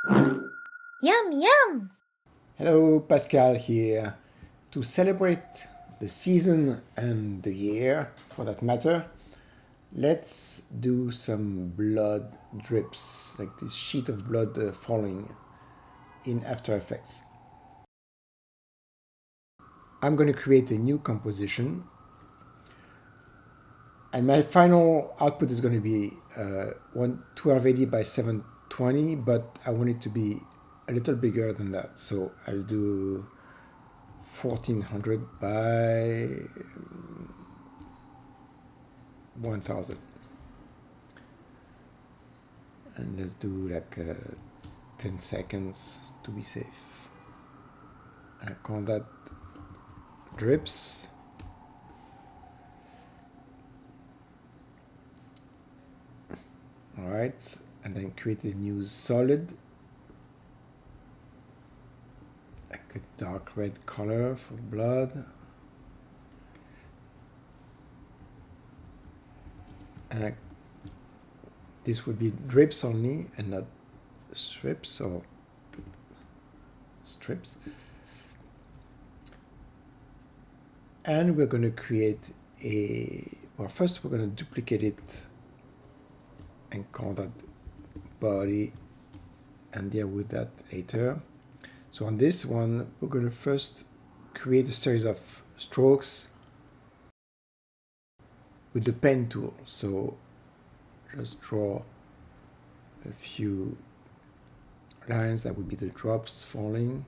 Yum, yum! Hello, Pascal here. To celebrate the season and the year, for that matter, let's do some blood drips, like this sheet of blood falling in After Effects. I'm going to create a new composition, and my final output is going to be 1280 by 720, but I want it to be a little bigger than that. So I'll do 1400 by 1000, and let's do like 10 seconds to be safe. I call that drips. All right, and then create a new solid, like a dark red color for blood. And this would be drips only and not strips or strips. And we're going to create well, first we're going to duplicate it and call that body and deal with that later. So on this one, we're going to first create a series of strokes with the pen tool. So just draw a few lines that would be the drops falling.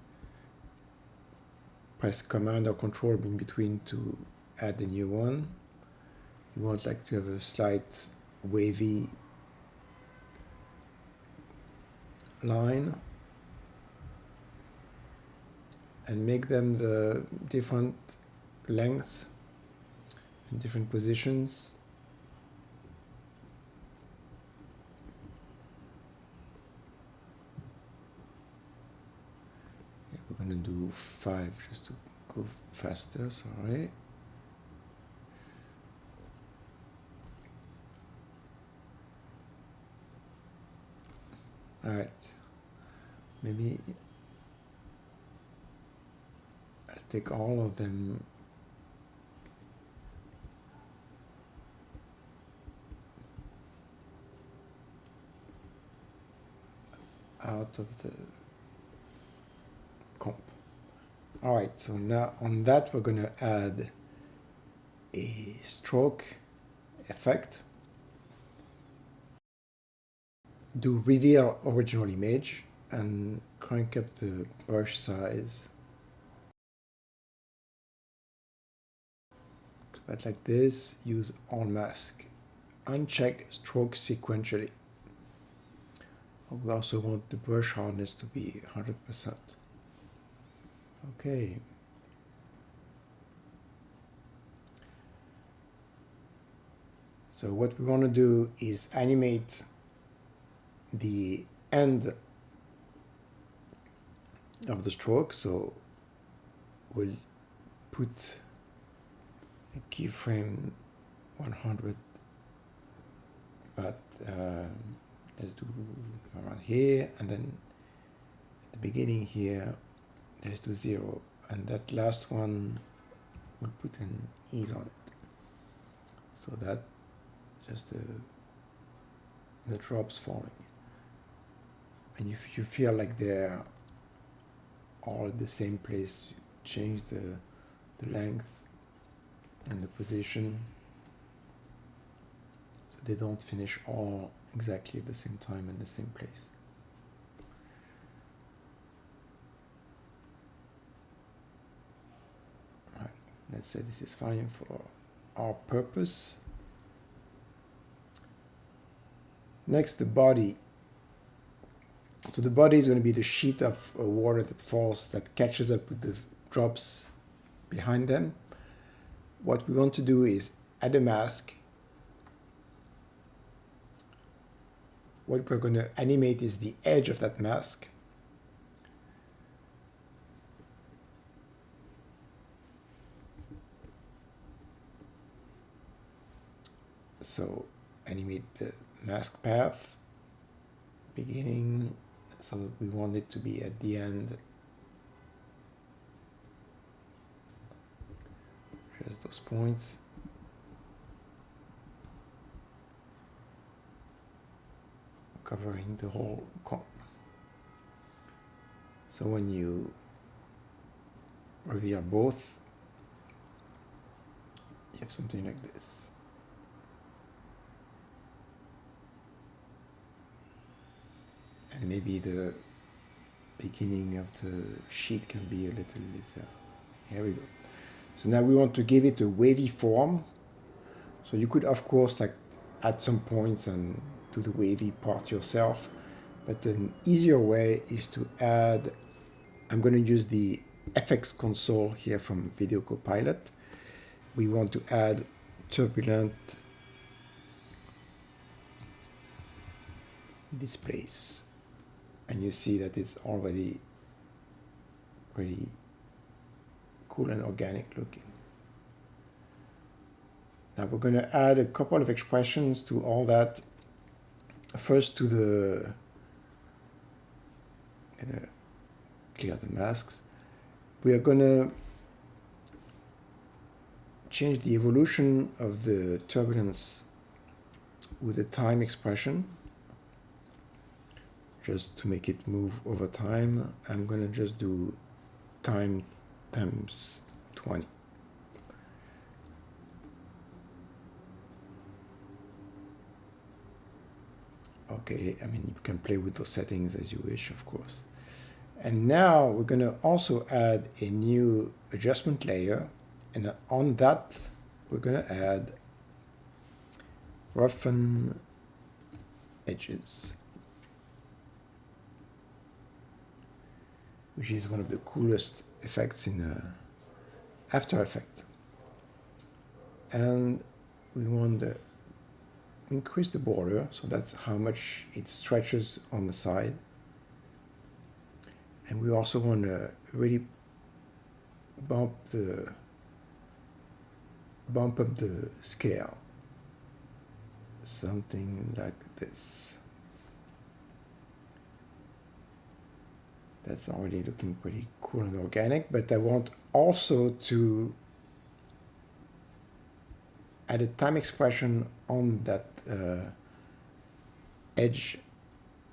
Press Command or Control in between to add a new one. You want like to have a slight wavy line and make them the different lengths and different positions. We're going to do 5 just to go faster, sorry. All right, maybe I'll take all of them out of the comp. All right, so now on that we're going to add a stroke effect. Do reveal original image and crank up the brush size. But like this, use on mask. Uncheck stroke sequentially. We also want the brush hardness to be 100%. Okay. So what we want to do is animate the end of the stroke. So we'll put a keyframe 100, but let's do around here, and then at the beginning here, let's do 0, and that last one we'll put an ease on it, so that just the drops falling. And if you feel like they're all at the same place, change the length and the position so they don't finish all exactly at the same time in the same place. All right, let's say this is fine for our purpose. Next, the body. So the body is going to be the sheet of water that falls, that catches up with the drops behind them. What we want to do is add a mask. What we're going to animate is the edge of that mask. So animate the mask path, beginning, So we want it to be at the end. Just those points. Covering the whole comp. So when you reveal both, you have something like this. And maybe the beginning of the sheet can be a little bit, here we go. So now we want to give it a wavy form. So you could, of course, like add some points and do the wavy part yourself. But an easier way is to add, I'm going to use the FX console here from Video Copilot. We want to add turbulent displace. And you see that it's already pretty cool and organic looking. Now we're going to add a couple of expressions to all that. First to the, I'm going to clear the masks. We are going to change the evolution of the turbulence with the time expression. Just to make it move over time, I'm going to just do time times 20. Okay, I mean, you can play with those settings as you wish, of course. And now we're going to also add a new adjustment layer. And on that, we're going to add roughen edges, which is one of the coolest effects in After Effects. And we want to increase the border, so that's how much it stretches on the side. And we also want to really bump up the scale, something like this. That's already looking pretty cool and organic, but I want also to add a time expression on that edge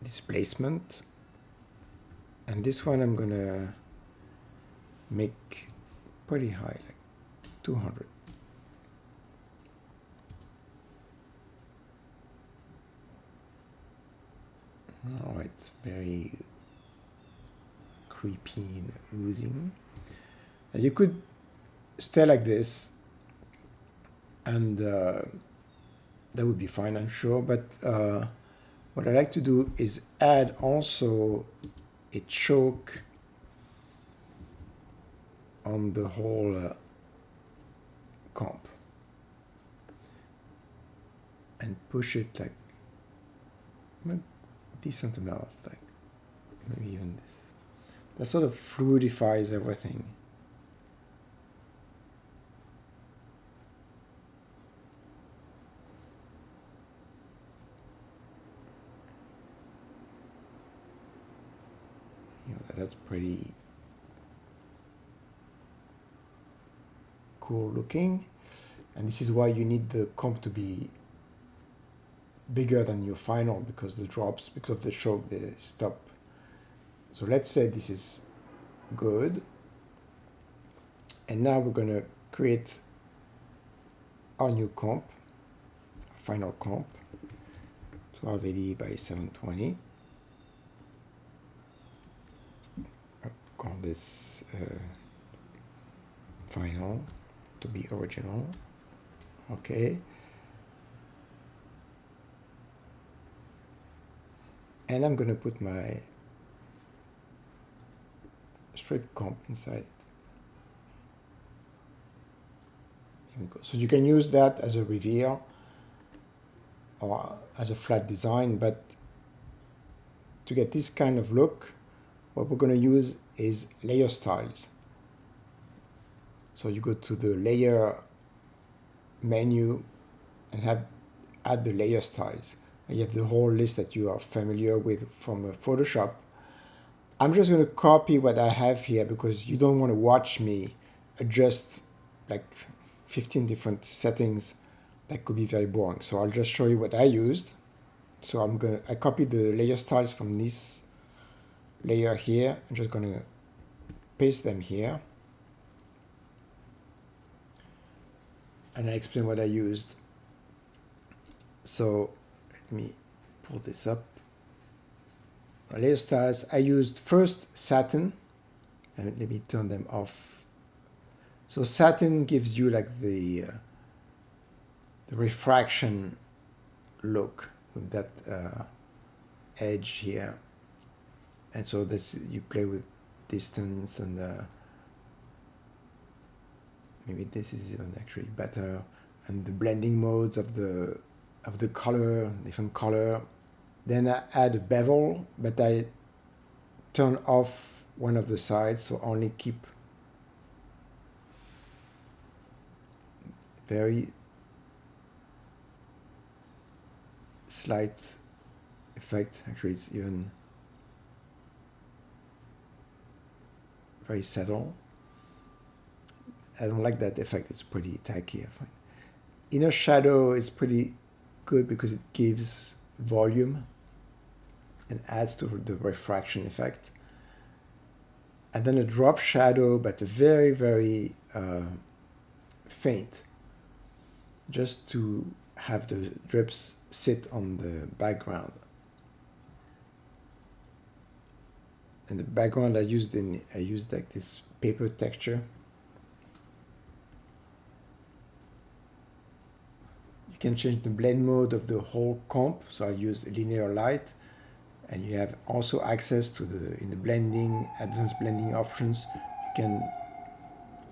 displacement. And this one I'm going to make pretty high, like 200. All right, very creepy and oozing. And you could stay like this, and that would be fine, I'm sure. But what I like to do is add also a choke on the whole comp and push it like a decent amount, like maybe even this. That sort of fluidifies everything. You know, that's pretty cool looking. And this is why you need the comp to be bigger than your final, because the drops, because of the choke, they stop. So let's say this is good. And now we're going to create our new comp, final comp, 1280 by 720. I'll call this final to be original. Okay. And I'm going to put my straight comp inside it. Here we go. So you can use that as a reveal or as a flat design, but to get this kind of look, what we're going to use is layer styles. So you go to the layer menu and add the layer styles. And you have the whole list that you are familiar with from Photoshop, I'm just going to copy what I have here because you don't want to watch me adjust like 15 different settings. That could be very boring. So I'll just show you what I used. So I copied the layer styles from this layer here. I'm just going to paste them here. And I explain what I used. So let me pull this up. Layer styles, I used first satin, and let me turn them off. So satin gives you like the refraction look with that edge here, and so this you play with distance, and maybe this is even actually better, and the blending modes of the color, different color. Then I add a bevel, but I turn off one of the sides, so only keep very slight effect. Actually, it's even very subtle. I don't like that effect. It's pretty tacky, I find. Inner shadow is pretty good because it gives volume and adds to the refraction effect. And then a drop shadow, but a very, very faint, just to have the drips sit on the background. And the background I used like this paper texture. You can change the blend mode of the whole comp. So I use linear light, and you have also access to in the blending, advanced blending options. You can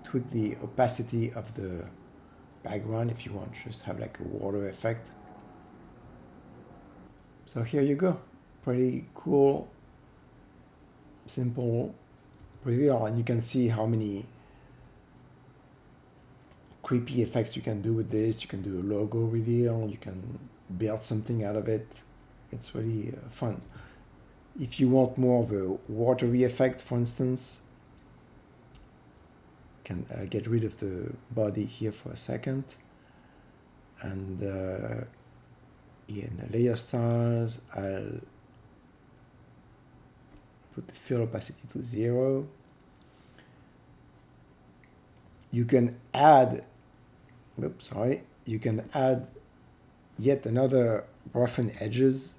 tweak the opacity of the background if you want, just have like a water effect. So here you go, pretty cool, simple reveal, and you can see how many creepy effects you can do with this. You can do a logo reveal, you can build something out of it. It's really fun. If you want more of a watery effect, for instance, you can get rid of the body here for a second, and in the layer styles, I'll put the fill opacity to 0. You can add, you can add yet another roughen edges.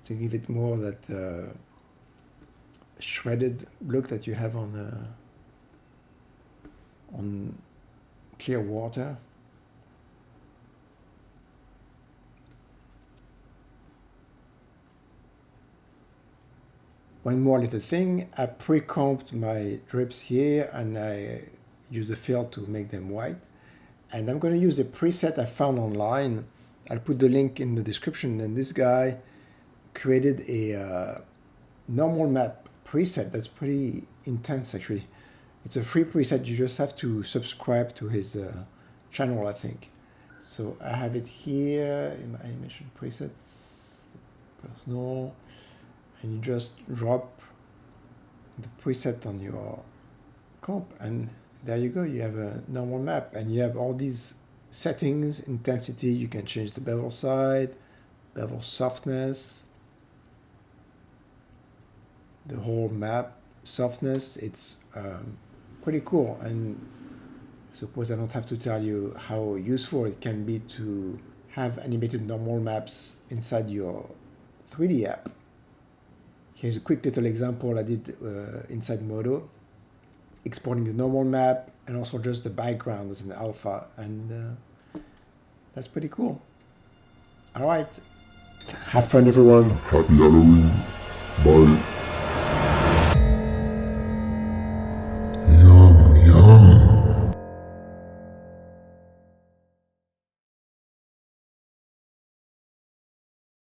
To give it more that shredded look that you have on clear water. One more little thing, I pre-comped my drips here, and I use the fill to make them white. And I'm going to use the preset I found online. I'll put the link in the description. And this guy created a normal map preset that's pretty intense, actually. It's a free preset. You just have to subscribe to his channel, I think. So I have it here in my animation presets, personal, and you just drop the preset on your comp, and there you go. You have a normal map, and you have all these settings, intensity. You can change the bevel side, bevel softness, the whole map softness. It's pretty cool, and I suppose I don't have to tell you how useful it can be to have animated normal maps inside your 3D app. Here's a quick little example I did inside Modo, exporting the normal map and also just the background as an alpha, and that's pretty cool. All right. Have fun, everyone. Happy Halloween. Bye.